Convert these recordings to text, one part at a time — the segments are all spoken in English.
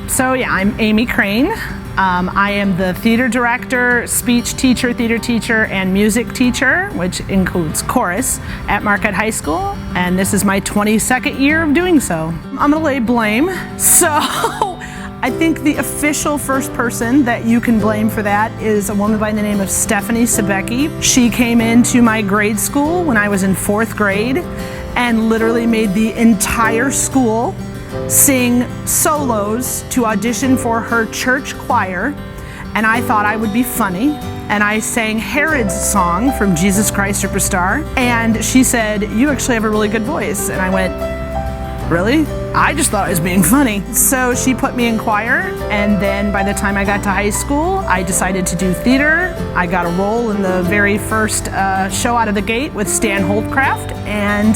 So yeah, I'm Amy Crane. I am the theater director, speech teacher, theater teacher, and music teacher, which includes chorus at Marquette High School, and this is my 22nd year of doing so. I'm gonna lay blame. So I think the official first person that you can blame for that is a woman by the name of Stephanie Sebecki. She came into my grade school when I was in 4th grade and literally made the entire school sing solos to audition for her church choir, and I thought I would be funny, and I sang Herod's song from Jesus Christ Superstar, and she said, "You actually have a really good voice," and I went, "Really? I just thought I was being funny." So she put me in choir, and then by the time I got to high school, I decided to do theater. I got a role in the very first show out of the gate with Stan Holdcraft, and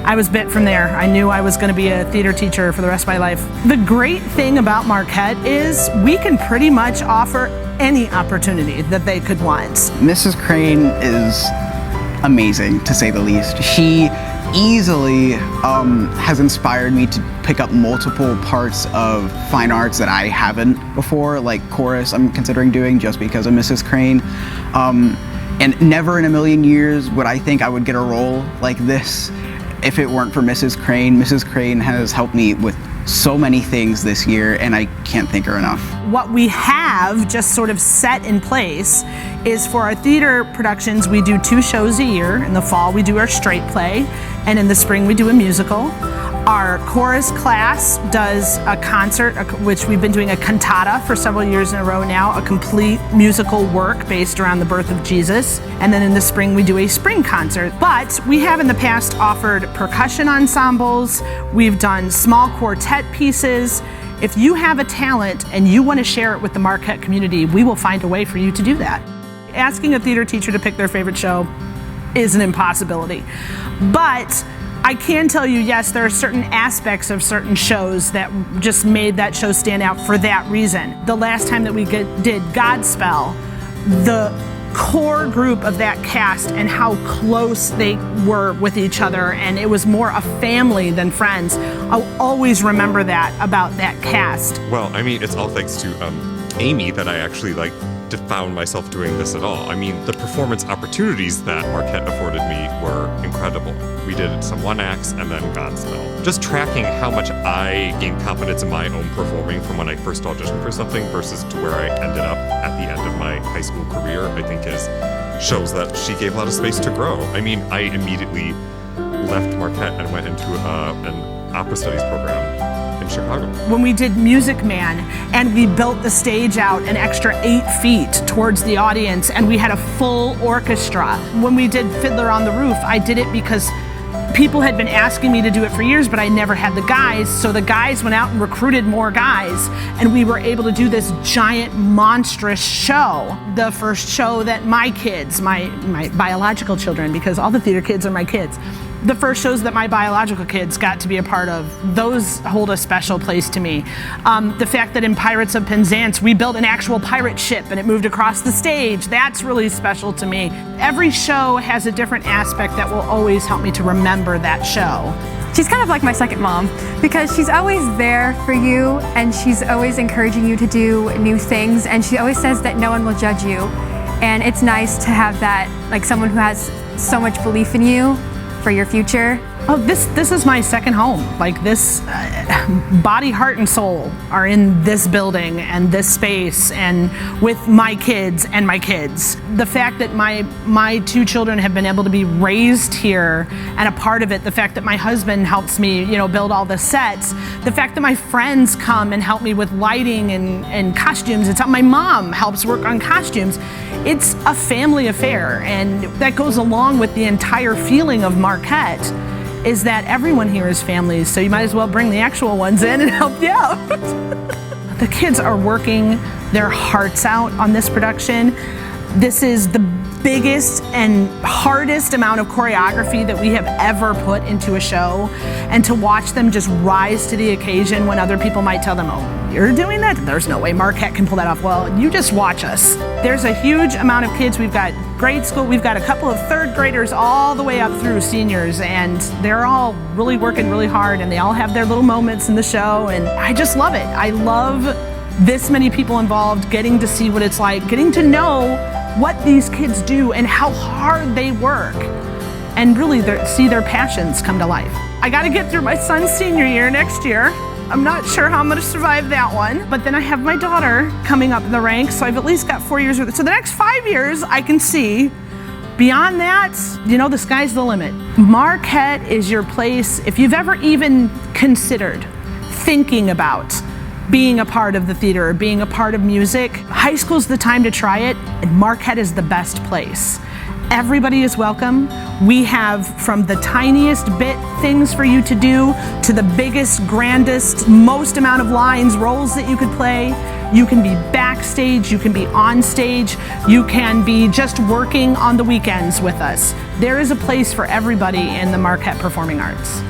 I was bit from there. I knew I was going to be a theater teacher for the rest of my life. The great thing about Marquette is we can pretty much offer any opportunity that they could want. Mrs. Crane is amazing, to say the least. She easily has inspired me to pick up multiple parts of fine arts that I haven't before, like chorus I'm considering doing just because of Mrs. Crane. And never in a million years would I think I would get a role like this if it weren't for Mrs. Crane. Mrs. Crane has helped me with so many things this year, and I can't thank her enough. What we have just sort of set in place is for our theater productions, we do 2 shows a year. In the fall, we do our straight play, and in the spring, we do a musical. Our chorus class does a concert, which we've been doing a cantata for several years in a row now, a complete musical work based around the birth of Jesus. And then in the spring, we do a spring concert. But we have in the past offered percussion ensembles, we've done small quartet pieces. If you have a talent and you want to share it with the Marquette community, we will find a way for you to do that. Asking a theater teacher to pick their favorite show is an impossibility. But I can tell you, yes, there are certain aspects of certain shows that just made that show stand out for that reason. The last time that we did Godspell, the core group of that cast and how close they were with each other, and it was more a family than friends. I'll always remember that about that cast. Well, I mean, it's all thanks to Amy that I actually found myself doing this at all. I mean, the performance opportunities that Marquette afforded me were incredible. We did some one acts and then Godspell. Just tracking how much I gained confidence in my own performing from when I first auditioned for something versus to where I ended up at the end of my high school career, I think shows that she gave a lot of space to grow. I mean, I immediately left Marquette and went into an opera studies program in Chicago. When we did Music Man and we built the stage out an extra 8 feet towards the audience and we had a full orchestra. When we did Fiddler on the Roof, I did it because people had been asking me to do it for years, but I never had the guys, so the guys went out and recruited more guys, and we were able to do this giant, monstrous show. The first show that my kids, my biological children, because all the theater kids are my kids, the first shows that my biological kids got to be a part of, those hold a special place to me. The fact that in Pirates of Penzance, we built an actual pirate ship and it moved across the stage, that's really special to me. Every show has a different aspect that will always help me to remember that show. She's kind of like my second mom because she's always there for you and she's always encouraging you to do new things, and she always says that no one will judge you. And it's nice to have that, like someone who has so much belief in you for your future. Oh, this is my second home. Like this, body, heart, and soul are in this building and this space, and with my kids and my kids. The fact that my 2 children have been able to be raised here and a part of it, the fact that my husband helps me, build all the sets, the fact that my friends come and help me with lighting and costumes, my mom helps work on costumes. It's a family affair, and that goes along with the entire feeling of Marquette, is that everyone here is families, so you might as well bring the actual ones in and help you out. The kids are working their hearts out on this production. This is the biggest and hardest amount of choreography that we have ever put into a show, and to watch them just rise to the occasion when other people might tell them, oh, you're doing that? There's no way Marquette can pull that off. Well, you just watch us. There's a huge amount of kids. We've got grade school. We've got a couple of third graders all the way up through seniors, and they're all really working really hard, and they all have their little moments in the show, and I just love it. I love this many people involved, getting to see what it's like, getting to know what these kids do and how hard they work, and really see their passions come to life. I got to get through my son's senior year next year. I'm not sure how I'm going to survive that one, but then I have my daughter coming up in the ranks, so I've at least got 4 years with it. So the next 5 years I can see. Beyond that, you know, the sky's the limit. Marquette is your place if you've ever even considered thinking about being a part of the theater or being a part of music. High school's the time to try it, and Marquette is the best place. Everybody is welcome. We have from the tiniest bit things for you to do to the biggest, grandest, most amount of lines, roles that you could play. You can be backstage, you can be on stage, you can be just working on the weekends with us. There is a place for everybody in the Marquette Performing Arts.